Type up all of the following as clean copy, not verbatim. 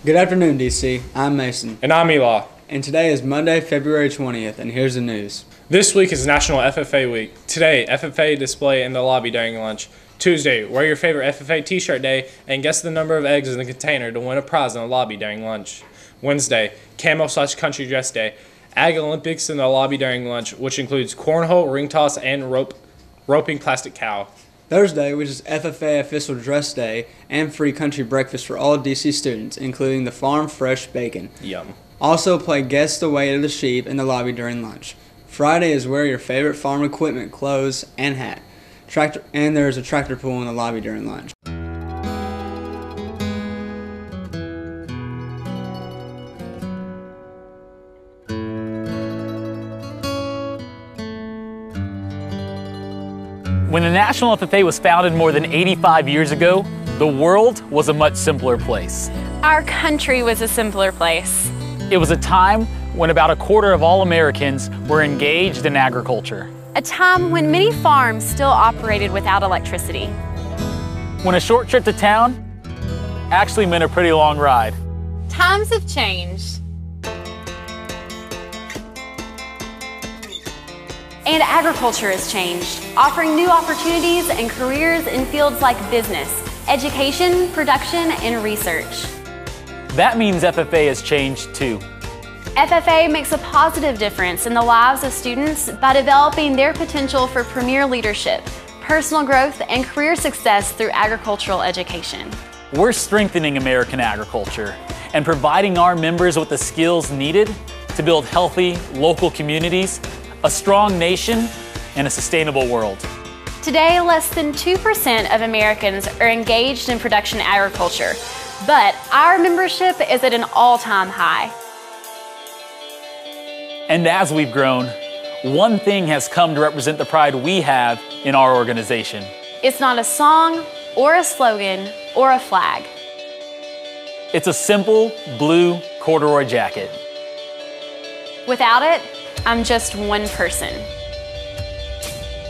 Good afternoon, DC. I'm Mason. And I'm Eli. And today is Monday, February 20th, and here's the news. This week is National FFA Week. Today, FFA display in the lobby during lunch. Tuesday, wear your favorite FFA t-shirt day and guess the number of eggs in the container to win a prize in the lobby during lunch. Wednesday, camo/country dress day. Ag Olympics in the lobby during lunch, which includes cornhole, ring toss, and roping plastic cow. Thursday, which is FFA official dress day and free country breakfast for all DC students, including the farm fresh bacon. Yum. Also play guess the weight of the sheep in the lobby during lunch. Friday is wear your favorite farm equipment, clothes, and hat. And there is a tractor pull in the lobby during lunch. When the National FFA was founded more than 85 years ago, the world was a much simpler place. Our country was a simpler place. It was a time when about a quarter of all Americans were engaged in agriculture. A time when many farms still operated without electricity. When a short trip to town actually meant a pretty long ride. Times have changed. And agriculture has changed, offering new opportunities and careers in fields like business, education, production, and research. That means FFA has changed too. FFA makes a positive difference in the lives of students by developing their potential for premier leadership, personal growth, and career success through agricultural education. We're strengthening American agriculture and providing our members with the skills needed to build healthy local communities, a strong nation, and a sustainable world. Today, less than 2% of Americans are engaged in production agriculture, but our membership is at an all-time high. And as we've grown, one thing has come to represent the pride we have in our organization. It's not a song or a slogan or a flag. It's a simple blue corduroy jacket. Without it, I'm just one person.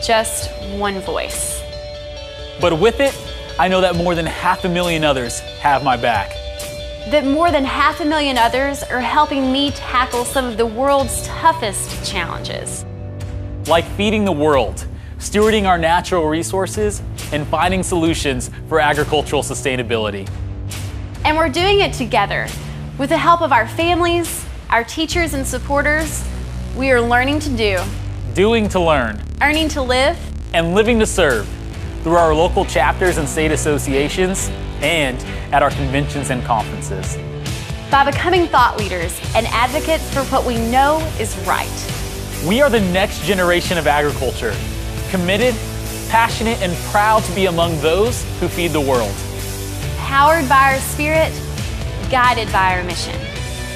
Just one voice. But with it, I know that more than 500,000 others have my back. That more than 500,000 others are helping me tackle some of the world's toughest challenges. Like feeding the world, stewarding our natural resources, and finding solutions for agricultural sustainability. And we're doing it together. With the help of our families, our teachers and supporters, we are learning to do, doing to learn, earning to live, and living to serve through our local chapters and state associations and at our conventions and conferences. By becoming thought leaders and advocates for what we know is right. We are the next generation of agriculture, committed, passionate, and proud to be among those who feed the world. Powered by our spirit, guided by our mission.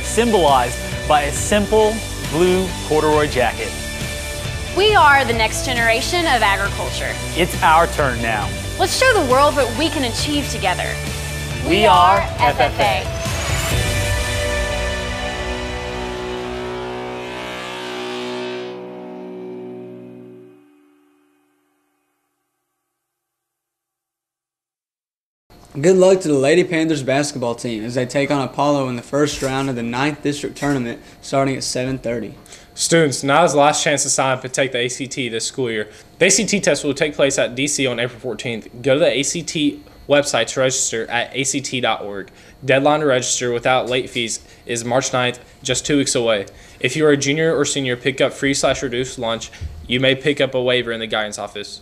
Symbolized by a simple blue corduroy jacket. We are the next generation of agriculture. It's our turn now. Let's show the world what we can achieve together. We are FFA. Good luck to the Lady Panthers basketball team as they take on Apollo in the first round of the 9th District Tournament starting at 7:30. Students, now is the last chance to sign up and take the ACT this school year. The ACT test will take place at DC on April 14th. Go to the ACT website to register at act.org. Deadline to register without late fees is March 9th, just 2 weeks away. If you are a junior or senior, pick up free/reduced lunch. You may pick up a waiver in the guidance office.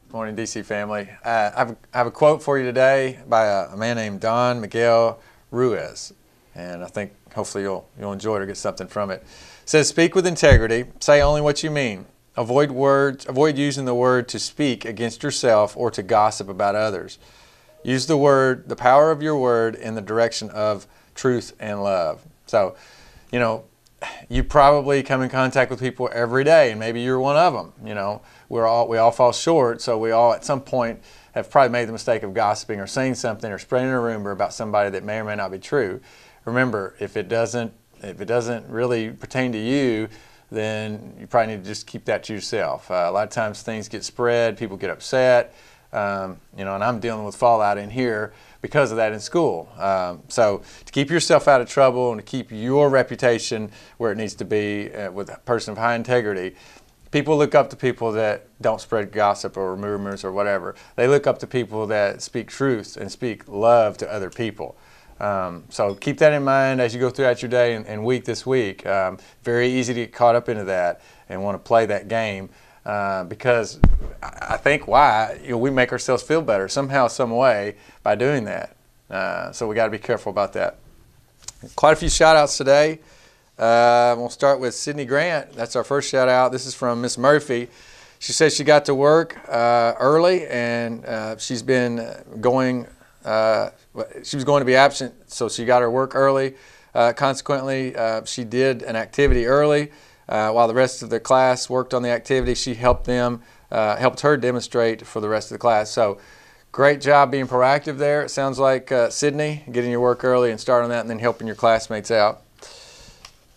Morning, DC family. I have a quote for you today by a man named Don Miguel Ruiz, and I think hopefully you'll enjoy it or get something from it. It says, "Speak with integrity. Say only what you mean. Avoid using the word to speak against yourself or to gossip about others. Use the power of your word in the direction of truth and love." So, you know, you probably come in contact with people every day, and maybe you're one of them. You know, we all fall short, so we all at some point have probably made the mistake of gossiping or saying something or spreading a rumor about somebody that may or may not be true. Remember, if it doesn't really pertain to you, then you probably need to just keep that to yourself. A lot of times things get spread, people get upset, And I'm dealing with fallout in here because of that in school. So to keep yourself out of trouble and to keep your reputation where it needs to be with a person of high integrity, people look up to people that don't spread gossip or rumors or whatever. They look up to people that speak truth and speak love to other people. So keep that in mind as you go throughout your day and week this week. Very easy to get caught up into that and want to play that game because I think we make ourselves feel better somehow, some way by doing that. So we got to be careful about that. Quite a few shout outs today. We'll start with Sydney Grant. That's our first shout out. This is from Miss Murphy. She says she got to work early and she's been going, she was going to be absent, so she got her work early. Consequently, she did an activity early while the rest of the class worked on the activity. She helped her demonstrate for the rest of the class. So great job being proactive there. It sounds like Sydney, getting your work early and starting that and then helping your classmates out.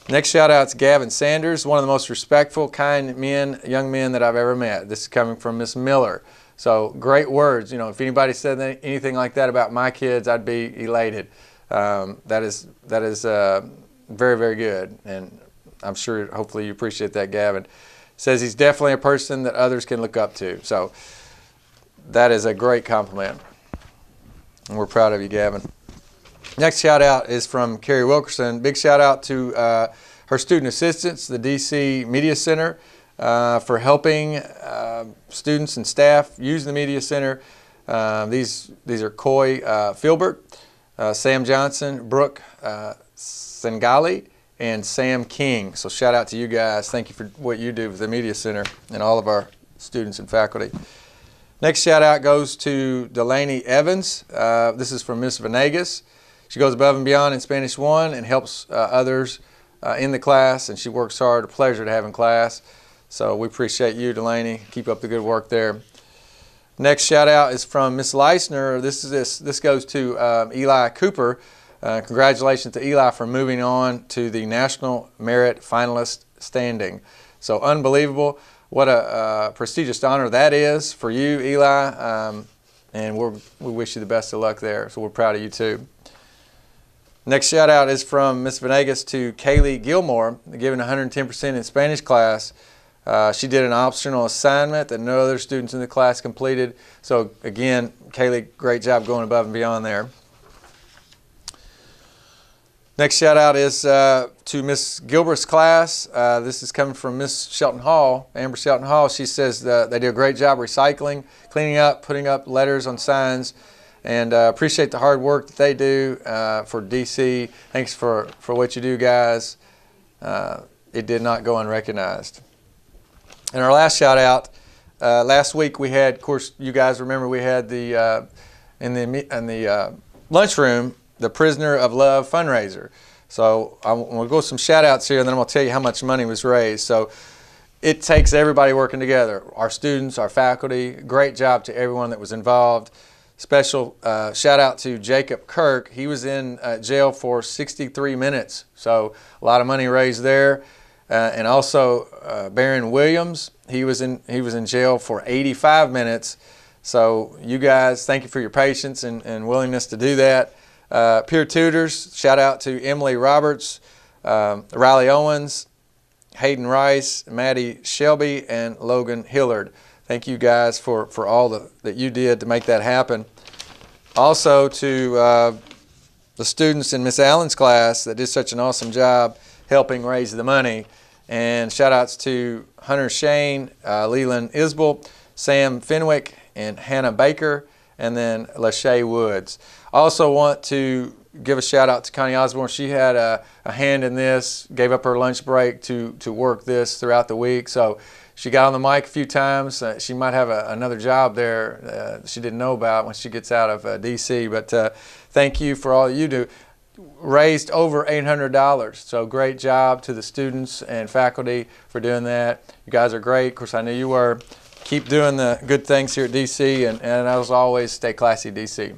Next shout out to Gavin Sanders, one of the most respectful, kind young men that I've ever met. This is coming from Miss Miller. So great words. If anybody said anything like that about my kids, I'd be elated. That is very, very good. And I'm sure, hopefully you appreciate that, Gavin. Says he's definitely a person that others can look up to. So that is a great compliment. And we're proud of you, Gavin. Next shout out is from Carrie Wilkerson. Big shout out to her student assistants, the DC Media Center, for helping students and staff use the Media Center. These are Coy Filbert, Sam Johnson, Brooke Sengali, and Sam King. So shout out to you guys. Thank you for what you do with the Media Center and all of our students and faculty. Next shout out goes to Delaney Evans. This is from Miss Venegas. She goes above and beyond in Spanish 1 and helps others in the class, and she works hard. A pleasure to have in class. So we appreciate you, Delaney. Keep up the good work there. Next shout out is from Miss Leisner. This goes to Eli Cooper. Congratulations to Eli for moving on to the National Merit Finalist standing. So unbelievable. What a prestigious honor that is for you, Eli. And we wish you the best of luck there. So we're proud of you too. Next shout out is from Miss Venegas to Kaylee Gilmore, giving 110% in Spanish class. She did an optional assignment that no other students in the class completed. So again, Kaylee, great job going above and beyond there. Next shout out is to Miss Gilbert's class. This is coming from Miss Shelton Hall, Amber Shelton Hall. She says they do a great job recycling, cleaning up, putting up letters on signs, and appreciate the hard work that they do for DC. Thanks for what you do, guys. It did not go unrecognized. And our last shout out, last week we had, of course, you guys remember we had the in the lunchroom, the Prisoner of Love fundraiser. So I'm going to go with some shout outs here and then I'm going to tell you how much money was raised. So it takes everybody working together, our students, our faculty. Great job to everyone that was involved. Special shout out to Jacob Kirk. He was in jail for 63 minutes. So a lot of money raised there. And also Baron Williams, he was in jail for 85 minutes. So you guys, thank you for your patience and willingness to do that. Peer tutors, shout out to Emily Roberts, Riley Owens, Hayden Rice, Maddie Shelby, and Logan Hillard. Thank you guys for all that you did to make that happen. Also to the students in Miss Allen's class that did such an awesome job helping raise the money. And shout outs to Hunter Shane, Leland Isbell, Sam Fenwick, and Hannah Baker, and then Lachey Woods. Also want to give a shout out to Connie Osborne. She had a hand in this, gave up her lunch break to work this throughout the week. So she got on the mic a few times. She might have another job there she didn't know about when she gets out of DC. But thank you for all you do. Raised over $800. So great job to the students and faculty for doing that. You guys are great. Of course, I knew you were. Keep doing the good things here at DC, and as always, stay classy, DC.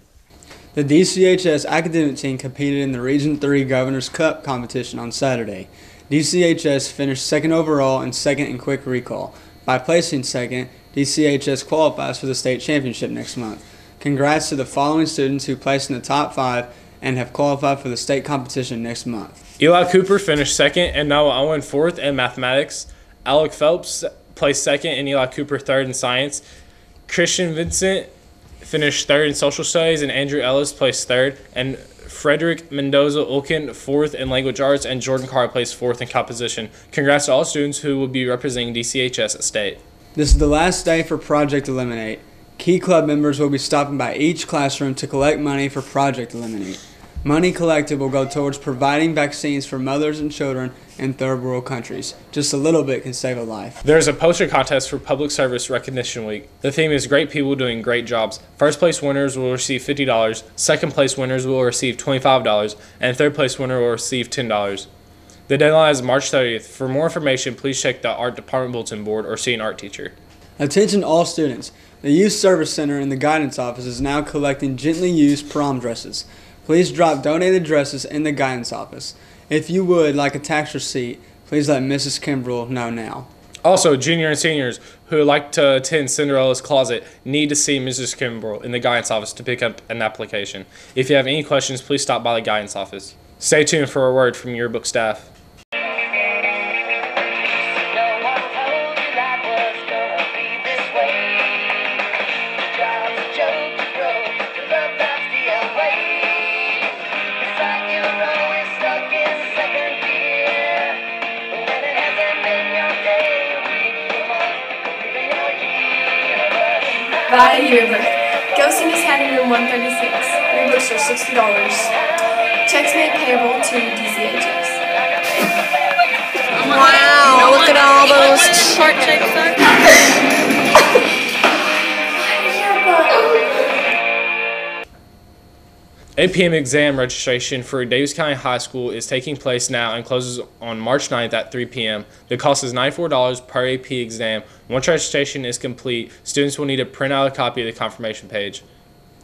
The DCHS academic team competed in the Region 3 Governor's Cup competition on Saturday. DCHS finished second overall and second in quick recall. By placing second, DCHS qualifies for the state championship next month. Congrats to the following students who placed in the top 5 and have qualified for the state competition next month. Eli Cooper finished second and Noah Owen fourth in mathematics. Alec Phelps placed second and Eli Cooper third in science. Christian Vincent finished third in social studies and Andrew Ellis placed third. And Frederick Mendoza Ulkin fourth in language arts and Jordan Carr placed fourth in composition. Congrats to all students who will be representing DCHS at state. This is the last day for Project Eliminate. Key club members will be stopping by each classroom to collect money for Project Eliminate. Money collected will go towards providing vaccines for mothers and children in third world countries. Just a little bit can save a life. There's a poster contest for Public Service Recognition Week. The theme is great people doing great jobs. First place winners will receive $50, second place winners will receive $25, and third place winner will receive $10. The deadline is March 30th. For more information, please check the Art Department Bulletin Board or see an art teacher. Attention all students. The Youth Service Center in the Guidance Office is now collecting gently used prom dresses. Please drop donated dresses in the Guidance Office. If you would like a tax receipt, please let Mrs. Kimbrell know now. Also, junior and seniors who would like to attend Cinderella's Closet need to see Mrs. Kimbrell in the Guidance Office to pick up an application. If you have any questions, please stop by the Guidance Office. Stay tuned for a word from yearbook staff. Buy a yearbook. Go see Miss Hattie in room 136. Yearbooks are $60. Checks made payable to DCHS. Wow, look at all those short checks. 8 p.m. exam registration for Davis County High School is taking place now and closes on March 9th at 3 p.m. The cost is $94 per AP exam. Once registration is complete, students will need to print out a copy of the confirmation page.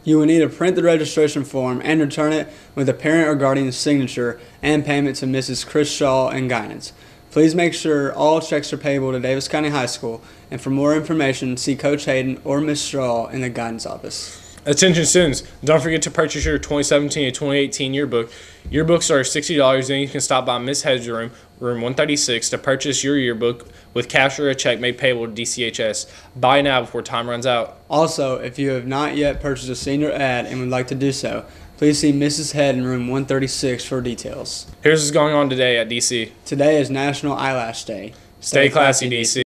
You will need to print the registration form and return it with a parent or guardian's signature and payment to Mrs. Chris Shaw in Guidance. Please make sure all checks are payable to Davis County High School, and for more information, see Coach Hayden or Ms. Shaw in the Guidance Office. Attention students, don't forget to purchase your 2017 and 2018 yearbook. Yearbooks are $60, and you can stop by Ms. Head's room 136, to purchase your yearbook with cash or a check made payable to DCHS. Buy now before time runs out. Also, if you have not yet purchased a senior ad and would like to do so, please see Mrs. Head in room 136 for details. Here's what's going on today at DC. Today is National Eyelash Day. Stay classy, DC.